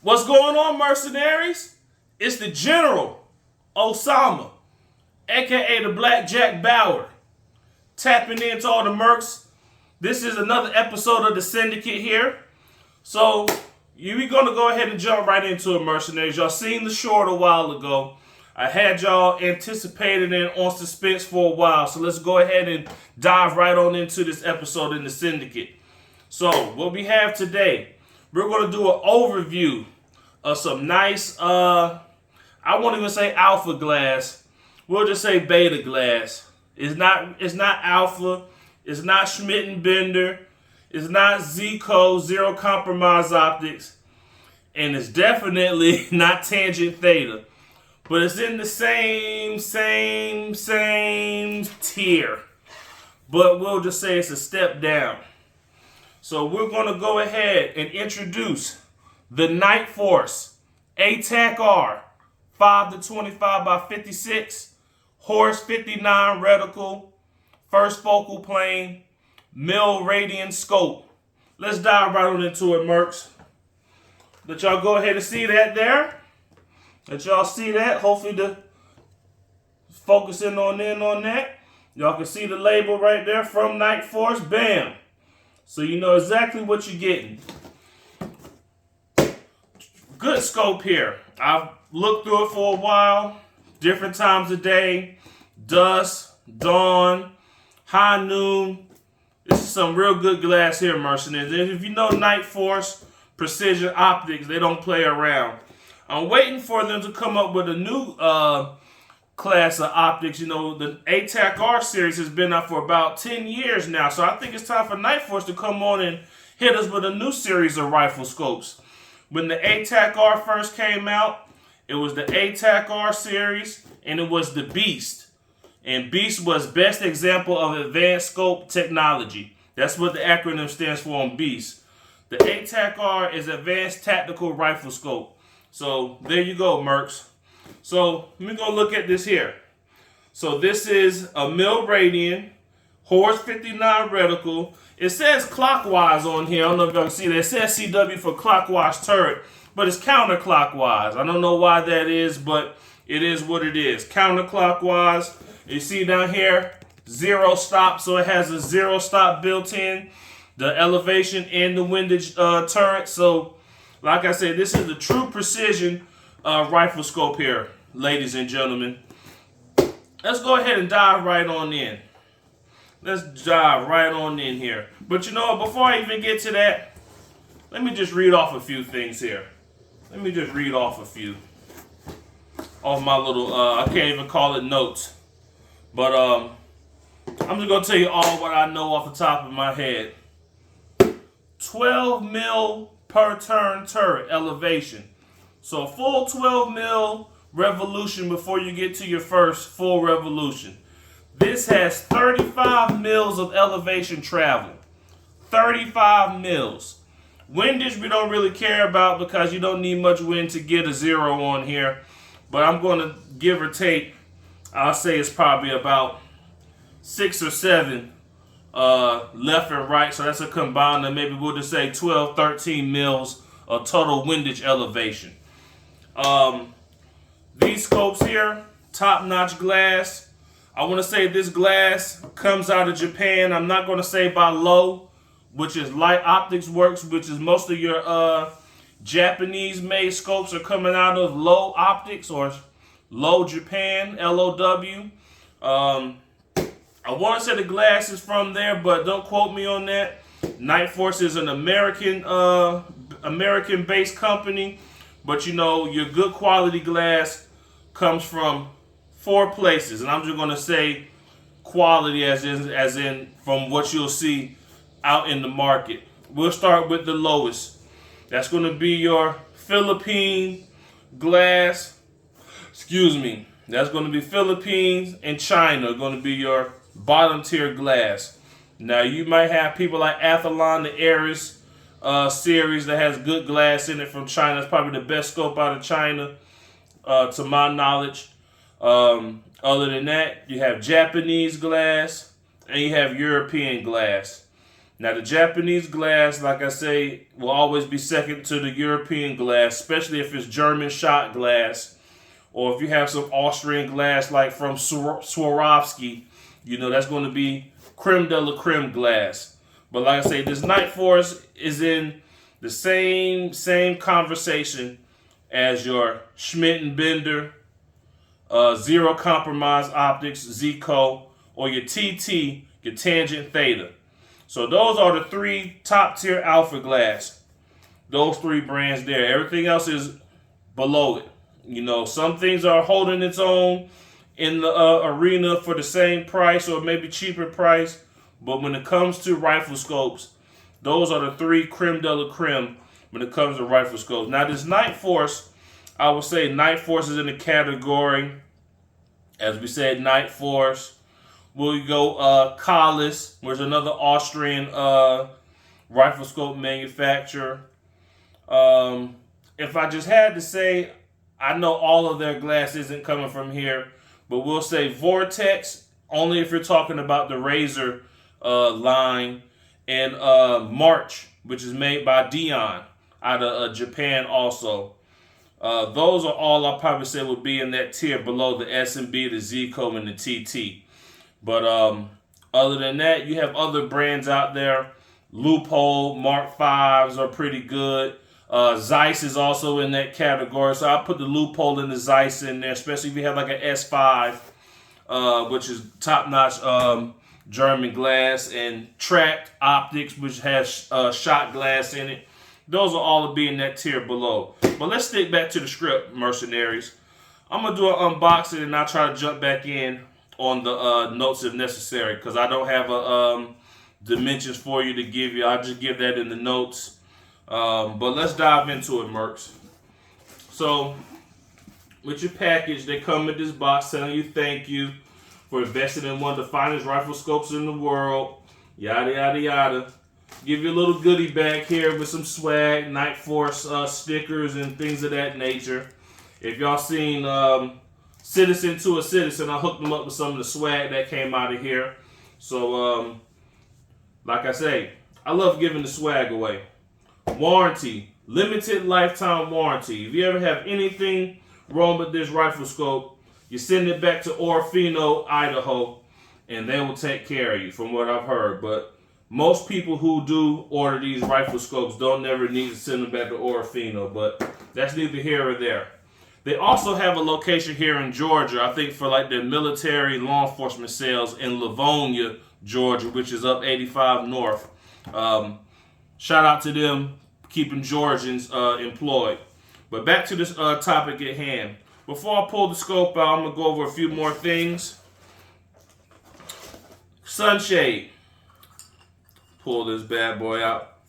What's going on, mercenaries? It's the General Osama, aka the Black Jack Bauer, tapping into all the mercs. This is another episode of the Syndicate here. So we're gonna go ahead and jump right into it, mercenaries. Y'all seen the short a while ago. I had y'all anticipated and on suspense for a while. So let's go ahead and dive right on into this episode in the Syndicate. So what we have today, we're gonna do an overview of some nice, I won't even say alpha glass. We'll just say beta glass. It's not alpha. It's not Schmidt and Bender. It's not Zico, zero compromise optics. And it's definitely not tangent theta. But it's in the same tier. But we'll just say it's a step down. So we're going to go ahead and introduce the NightForce ATACR 5-25x56 Horse 59 reticle, first focal plane, miliradian scope. Let's dive right on into it, mercs. Let y'all go ahead and see that there. Let y'all see that. Hopefully the focusing on that. Y'all can see the label right there from NightForce. Bam. So you know exactly what you're getting. Good scope here. I've looked through it for a while. Different times of day. Dusk, dawn, high noon. This is some real good glass here, mercenaries. And if you know NightForce Precision Optics, they don't play around. I'm waiting for them to come up with a new class of optics. You know, the ATACR series has been out for about 10 years now. So I think it's time for NightForce to come on and hit us with a new series of rifle scopes. When the ATACR first came out, it was the ATACR series and it was the Beast. And Beast was best example of advanced scope technology. That's what the acronym stands for on Beast. The ATACR is Advanced Tactical Rifle Scope. So there you go, mercs. So let me go look at this here. So this is a miliradian Horse 59 reticle. It says clockwise on here. I don't know if y'all can see that. It says CW for clockwise turret, but it's counterclockwise. I don't know why that is, but it is what it is. Counterclockwise. You see down here, zero stop, so it has a zero stop built in. The elevation and the windage turret. So, like I said, this is the true precision rifle scope here, ladies and gentlemen. Let's go ahead and dive right on in. Let's dive right on in here. But you know what, before I even get to that, let me just read off a few things here. Let me just read off a few. Off my little, I can't even call it notes. But I'm just going to tell you all what I know off the top of my head. 12 mil per turn turret elevation. So a full 12 mil revolution before you get to your first full revolution. This has 35 mils of elevation travel. 35 mils. Windage we don't really care about because you don't need much wind to get a zero on here. But I'm going to give or take, I'll say it's probably about 6 or 7 left and right. So that's a combined of maybe we'll just say 12, 13 mils of total windage elevation. These scopes here, top-notch glass. I want to say this glass comes out of Japan. I'm not going to say by Low, which is Light Optics Works, which is most of your Japanese-made scopes are coming out of Low Optics or Low Japan, L-O-W. I want to say the glass is from there, but don't quote me on that. NightForce is an American-based company, but you know your good quality glass comes from 4 places, and I'm just going to say quality as in from what you'll see out in the market. We'll start with the lowest. That's going to be your Philippine glass. Excuse me. That's going to be Philippines and China going to be your bottom tier glass. Now you might have people like Athlon, the Ares series that has good glass in it from China. It's probably the best scope out of China to my knowledge. Other than that, you have Japanese glass and you have European glass. Now, the Japanese glass, like I say, will always be second to the European glass, especially if it's German shot glass, or if you have some Austrian glass like from Swarovski, you know, that's going to be creme de la creme glass. But like I say, this NightForce is in the same conversation as your Schmidt and Bender, Zero Compromise Optics, Zico, or your TT, your Tangent Theta. So those are the 3 top tier alpha glass. Those 3 brands there. Everything else is below it. You know, some things are holding its own in the arena for the same price or maybe cheaper price. But when it comes to rifle scopes, those are the 3 creme de la creme when it comes to rifle scopes. Now this NightForce, I would say NightForce is in the category, as we said, NightForce. We'll go Collis, which is another Austrian rifle scope manufacturer. If I just had to say, I know all of their glass isn't coming from here, but we'll say Vortex, only if you're talking about the Razor line, and March, which is made by Dion out of Japan also. Those are all I'll probably say would be in that tier below the S&B, the Zico, and the TT. But other than that, you have other brands out there. Loophole, Mark 5s are pretty good. Zeiss is also in that category. So I'll put the Loophole and the Zeiss in there, especially if you have like an S5, which is top-notch German glass, and Tracked Optics, which has shot glass in it. Those will all be in that tier below. But let's stick back to the script, mercenaries. I'm going to do an unboxing, and I'll try to jump back in on the notes if necessary, because I don't have a dimensions for you to give you. I'll just give that in the notes. But let's dive into it, Mercs. So, with your package, they come with this box telling you thank you for investing in one of the finest rifle scopes in the world. Yada, yada, yada. Give you a little goodie bag here with some swag, NightForce stickers and things of that nature. If y'all seen Citizen to a Citizen, I hooked them up with some of the swag that came out of here. So, like I say, I love giving the swag away. Warranty, limited lifetime warranty. If you ever have anything wrong with this rifle scope, you send it back to Orofino, Idaho, and they will take care of you, from what I've heard. But most people who do order these rifle scopes don't never need to send them back to Orofino, but that's neither here or there. They also have a location here in Georgia, I think for like their military law enforcement sales in Livonia, Georgia, which is up 85 North. Shout out to them, keeping Georgians employed. But back to this topic at hand. Before I pull the scope out, I'm going to go over a few more things. Sunshade. Pull this bad boy out.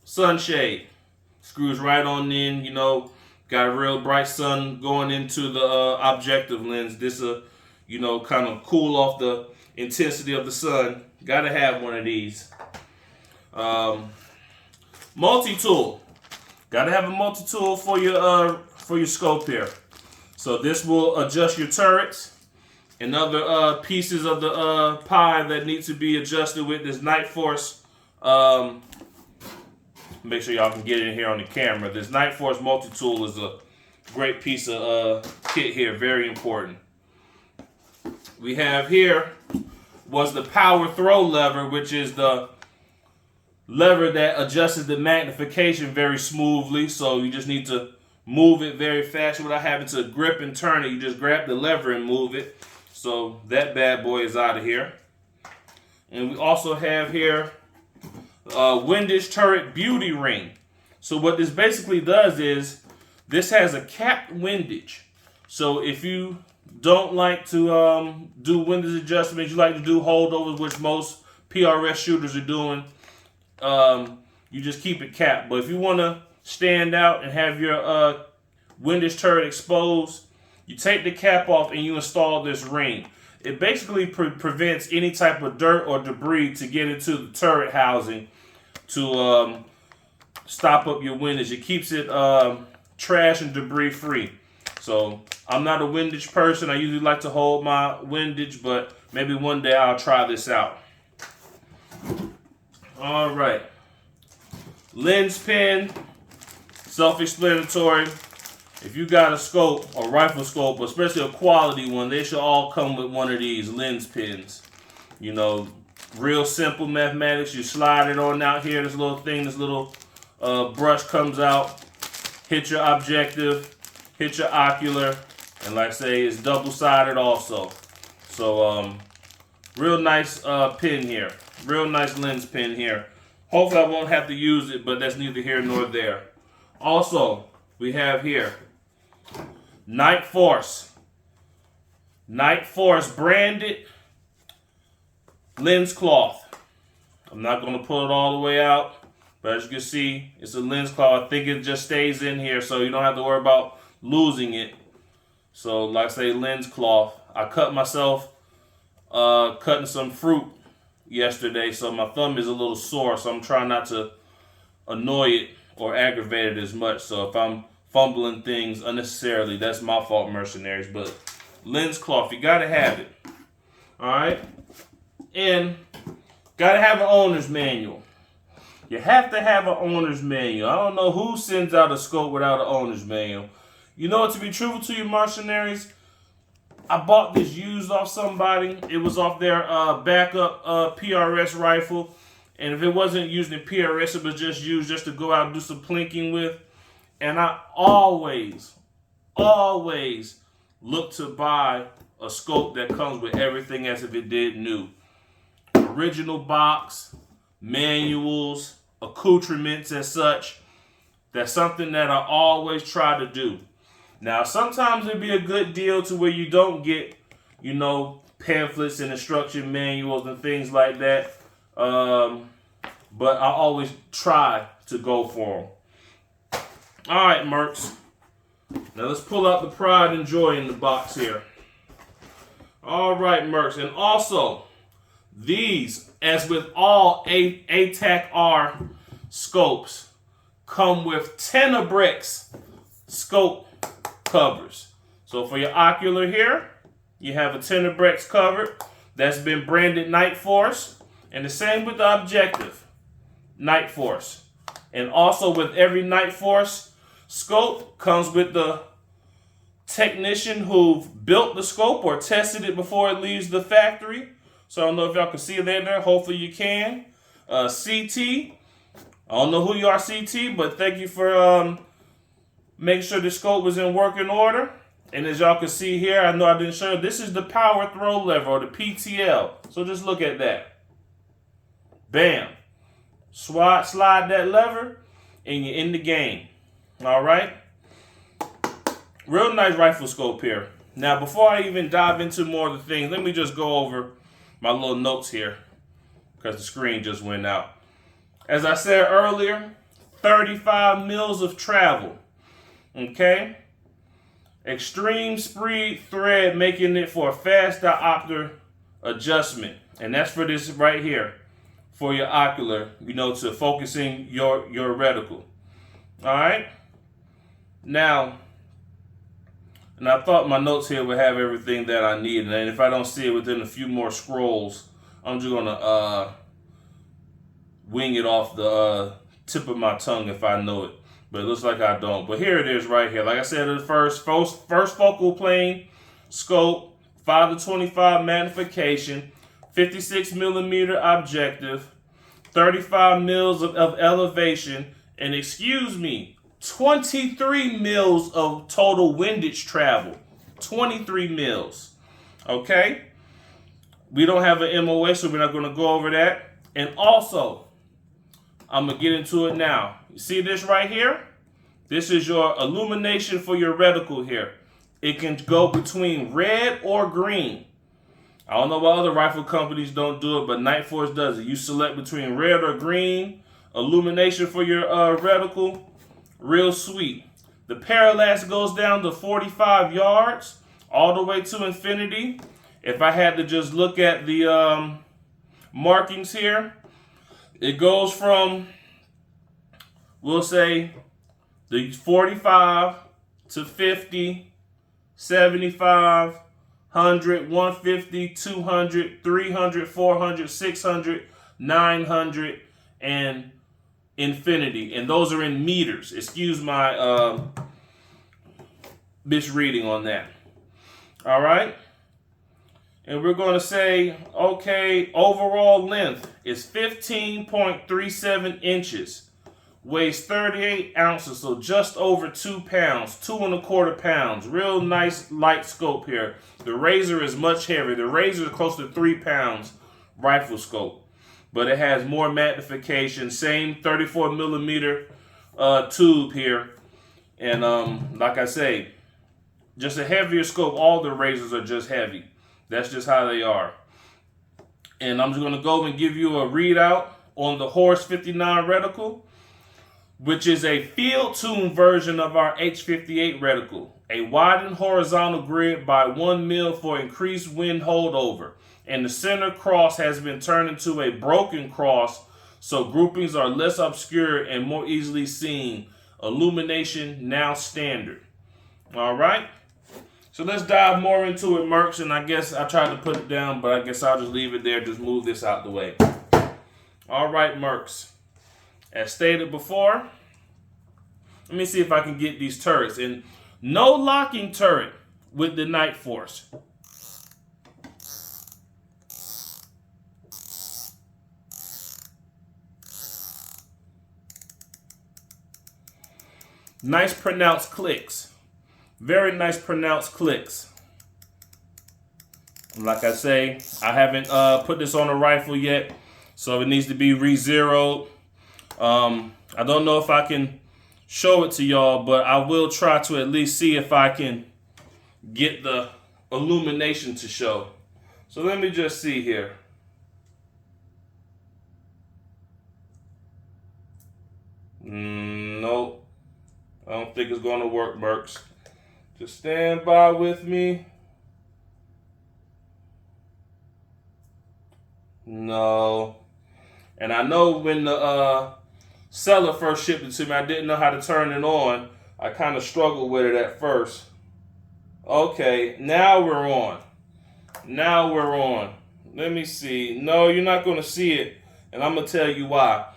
Sunshade. Screws right on in, you know. Got a real bright sun going into the objective lens. This you know, kind of cool off the intensity of the sun. Gotta have one of these. Multi-tool. Gotta have a multi-tool for your scope here. So this will adjust your turrets and other pieces of the pie that need to be adjusted with this NightForce. Make sure y'all can get in here on the camera. This NightForce multi-tool is a great piece of kit here. Very important. We have here was the power throw lever, which is the lever that adjusts the magnification very smoothly. So you just need to move it very fast without having to grip and turn it. You just grab the lever and move it. So that bad boy is out of here. And we also have here windage turret beauty ring. So what this basically does is this has a capped windage. So if you don't like to do windage adjustments, you like to do holdovers, which most PRS shooters are doing, you just keep it capped. But if you want to stand out and have your windage turret exposed, you take the cap off and you install this ring. It basically prevents any type of dirt or debris to get into the turret housing to stop up your windage. It keeps it trash and debris free. So I'm not a windage person. I usually like to hold my windage, but maybe one day I'll try this out. All right. Lens pen, self-explanatory. If you got a scope, a rifle scope, especially a quality one, they should all come with one of these lens pens. You know, real simple mathematics. You slide it on out here, this little thing, this little brush comes out, hit your objective, hit your ocular, and like I say, it's double-sided also. So, real nice pen here. Real nice lens pen here. Hopefully I won't have to use it, but that's neither here nor there. Also, we have here NightForce. NightForce branded lens cloth. I'm not going to pull it all the way out, but as you can see, it's a lens cloth. I think it just stays in here, so you don't have to worry about losing it. So, like I say, lens cloth. I cut myself cutting some fruit yesterday, so my thumb is a little sore, so I'm trying not to annoy it or aggravate it as much. So if I'm fumbling things unnecessarily, that's my fault, mercenaries. But lens cloth, you gotta have it. Alright? And gotta have an owner's manual. You have to have an owner's manual. I don't know who sends out a scope without an owner's manual. You know what, to be truthful to you, mercenaries, I bought this used off somebody. It was off their backup PRS rifle. And if it wasn't using the PRS, it was just used just to go out and do some plinking with. And I always look to buy a scope that comes with everything as if it did new. Original box, manuals, accoutrements as such. That's something that I always try to do. Now, sometimes it'd be a good deal to where you don't get, you know, pamphlets and instruction manuals and things like that. But I always try to go for them. All right, Mercs. Now let's pull out the pride and joy in the box here. All right, Mercs. And also, these, as with all ATACR scopes, come with Tenebraex scope covers. So for your ocular here, you have a Tenebraex cover that's been branded NightForce, and the same with the objective, NightForce. And also with every NightForce scope comes with the technician who built the scope or tested it before it leaves the factory. So I don't know if y'all can see it there. Hopefully you can. CT. I don't know who you are, CT, but thank you for making sure the scope was in working order. And as y'all can see here, I know I didn't show you, this is the power throw lever, or the PTL. So just look at that. Bam. Slide that lever, and you're in the game. All right? Real nice rifle scope here. Now, before I even dive into more of the things, let me just go over my little notes here, because the screen just went out. As I said earlier, 35 mils of travel. Okay? Extreme speed thread, making it for a fast diopter adjustment. And that's for this right here, for your ocular, you know, to focusing your reticle. All right? Now, and I thought my notes here would have everything that I need. And if I don't see it within a few more scrolls, I'm just going to wing it off the tip of my tongue if I know it. But it looks like I don't. But here it is right here. Like I said, the first focal plane scope, 5-25 magnification, 56 millimeter objective, 35 mils of elevation, and excuse me, 23 mils of total windage travel. 23 mils. Okay? We don't have an MOA, so we're not going to go over that. And also, I'm going to get into it now. You see this right here? This is your illumination for your reticle here. It can go between red or green. I don't know why other rifle companies don't do it, but NightForce does it. You select between red or green. Illumination for your reticle. Real sweet. The parallax goes down to 45 yards all the way to infinity. If I had to just look at the markings here, it goes from, we'll say, the 45 to 50, 75, 100, 150, 200, 300, 400, 600, 900, and infinity, and those are in meters. Excuse my misreading on that. All right, and we're going to say, okay, overall length is 15.37 inches, weighs 38 ounces, so just over 2 pounds, 2¼ pounds. Real nice light scope here. The razor is much heavier. The razor is close to 3 pounds rifle scope, but it has more magnification. Same 34 millimeter tube here, and like I say, just a heavier scope. All the razors are just heavy. That's just how they are. And I'm just going to go and give you a readout on the Horse 59 reticle, which is a field-tuned version of our H58 reticle. A widened horizontal grid by 1 mil for increased wind holdover. And the center cross has been turned into a broken cross, so groupings are less obscure and more easily seen. Illumination now standard. All right. So let's dive more into it, Mercs. And I guess I tried to put it down, but I guess I'll just leave it there. Just move this out the way. All right, Mercs. As stated before, let me see if I can get these turrets. And no locking turret with the NightForce. Nice pronounced clicks. Very nice pronounced clicks. Like I say, I haven't put this on a rifle yet, so it needs to be re-zeroed. I don't know if I can show it to y'all, but I will try to at least see if I can get the illumination to show. So let me just see here. Nope. I don't think it's going to work, Mercs. Just stand by with me. No. And I know when the seller first shipped it to me, I didn't know how to turn it on. I kind of struggled with it at first. Okay, now we're on. Now we're on. Let me see. No, you're not going to see it. And I'm going to tell you why.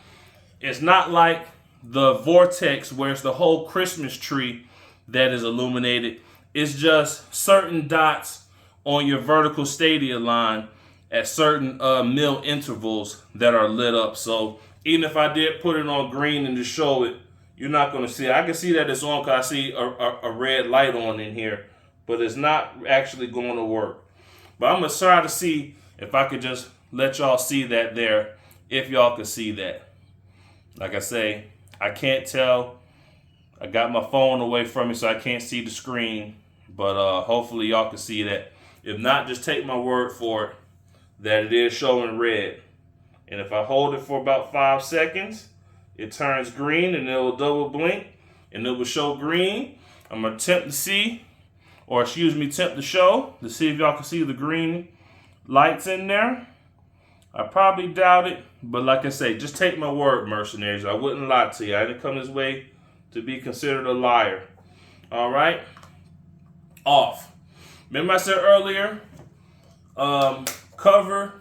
It's not like the Vortex where it's the whole Christmas tree that is illuminated. It's just certain dots on your vertical stadia line at certain mil intervals that are lit up. So even if I did put it on green and just show it, you're not going to see it. I can see that it's on because I see a red light on in here, but it's not actually going to work. But I'm going to try to see if I could just let y'all see that there, if y'all could see that. Like I say, I can't tell. I got my phone away from me, so I can't see the screen. But hopefully y'all can see that. If not, just take my word for it that it is showing red. And if I hold it for about 5 seconds, it turns green and it will double blink and it will show green. I'm going to attempt to see, or excuse me, attempt to show to see if y'all can see the green lights in there. I probably doubt it, but like I say, just take my word, mercenaries. I wouldn't lie to you. I didn't come this way to be considered a liar. All right? Off. Remember I said earlier, cover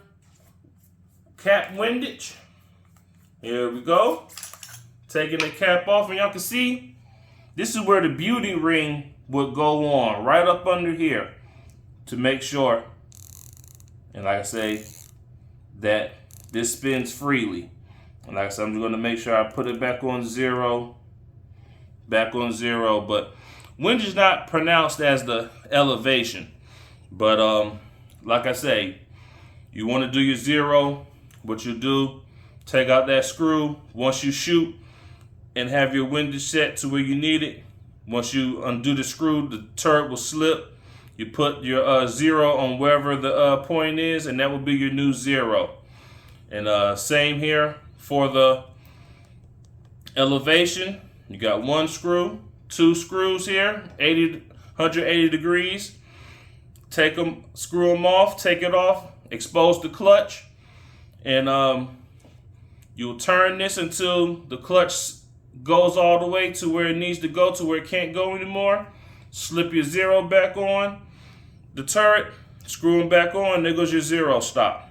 cap windage. Here we go. Taking the cap off, and y'all can see this is where the beauty ring would go on, right up under here, to make sure, and like I say, that this spins freely. And like I said, I'm going to make sure I put it back on zero. But windage is not pronounced as the elevation. But like I say, you want to do your zero. What you do, take out that screw. Once you shoot and have your windage set to where you need it, once you undo the screw, the turret will slip. You put your zero on wherever the point is, and that will be your new zero. And same here for the elevation. You got 1 screw, 2 screws here, 180 degrees. Take them, screw them off, take it off, expose the clutch, and you'll turn this until the clutch goes all the way to where it needs to go, to where it can't go anymore. Slip your zero back on the turret, screw them back on, there goes your zero stop.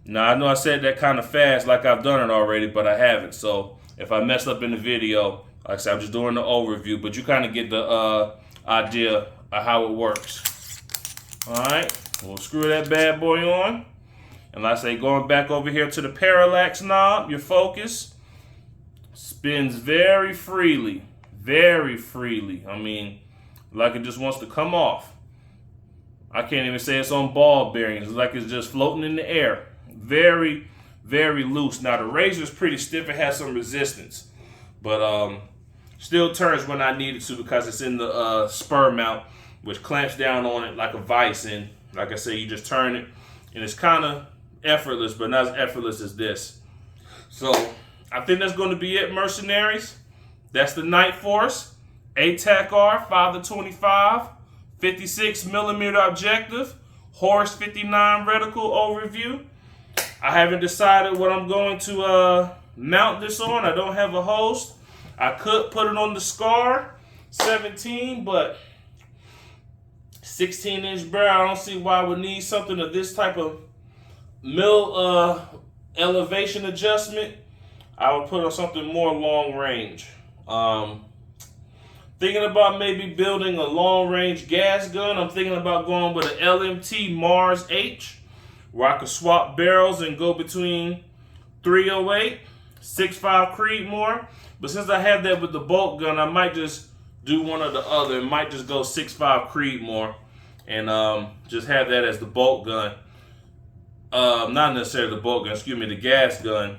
Now, I know I said that kind of fast like I've done it already, but I haven't. So if I mess up in the video, like I said, I'm just doing the overview, but you kind of get the idea of how it works. All right, we'll screw that bad boy on. And like I say, going back over here to the parallax knob, your focus spins very freely, very freely. I mean, like it just wants to come off. I can't even say it's on ball bearings. It's like it's just floating in the air. Very, very loose. Now the razor is pretty stiff. It has some resistance, but still turns when I need it to because it's in the spur mount, which clamps down on it like a vise. And like I say, you just turn it, and it's kind of effortless, but not as effortless as this. So I think that's going to be it, mercenaries. That's the NightForce ATACR 5-25, 56mm objective, Horus 59 reticle overview. I haven't decided what I'm going to mount this on. I don't have a host. I could put it on the SCAR 17, but 16-inch barrel, I don't see why I would need something of this type of elevation adjustment. I would put on something more long range. Thinking about maybe building a long range gas gun. I'm thinking about going with an LMT Mars H, where I could swap barrels and go between 308, 6.5 Creedmoor. But since I have that with the bolt gun, I might just do one or the other. It might just go 6.5 Creedmoor and just have that as the bolt gun. Not necessarily the bolt gun, excuse me, the gas gun.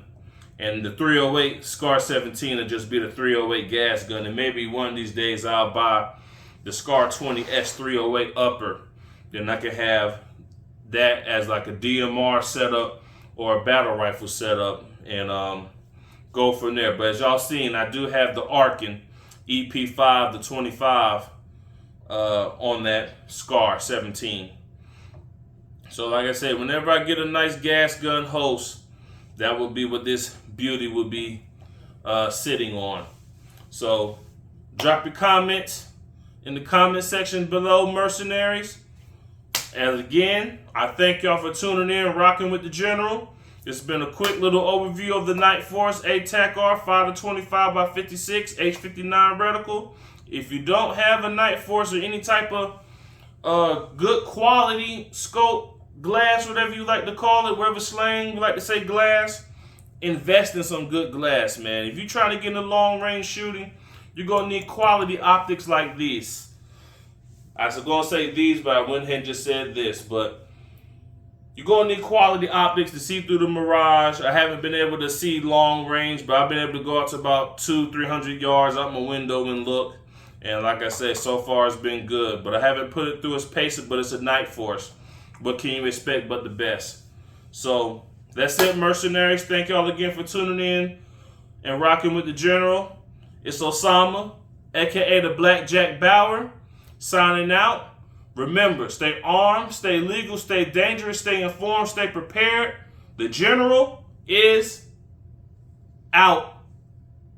And the 308 SCAR 17 will just be the 308 gas gun. And maybe one of these days I'll buy the SCAR 20 S308 upper. Then I can have that as like a DMR setup or a battle rifle setup and go from there. But as y'all seen, I do have the Arkin EP5-25 on that SCAR 17. So like I said, whenever I get a nice gas gun host, that will be what this beauty will be sitting on. So drop your comments in the comment section below, mercenaries. And again, I thank y'all for tuning in, rocking with the General. It's been a quick little overview of the NightForce ATACR 5-25x56 H59 reticle. If you don't have a NightForce or any type of good quality scope, glass, whatever you like to call it, wherever slang you like to say glass, invest in some good glass, man. If you're trying to get into long range shooting, you're going to need quality optics like these. I was going to say these, but I went ahead and just said this. But you're going to need quality optics to see through the mirage. I haven't been able to see long range, but I've been able to go out to about 200-300 yards out my window and look. And like I said, so far it's been good. But I haven't put it through its paces, but it's a NightForce. What can you expect but the best? So that's it, mercenaries. Thank y'all again for tuning in and rocking with the General. It's Osama, aka the Black Jack Bauer, signing out. Remember, stay armed, stay legal, stay dangerous, stay informed, stay prepared. The General is out.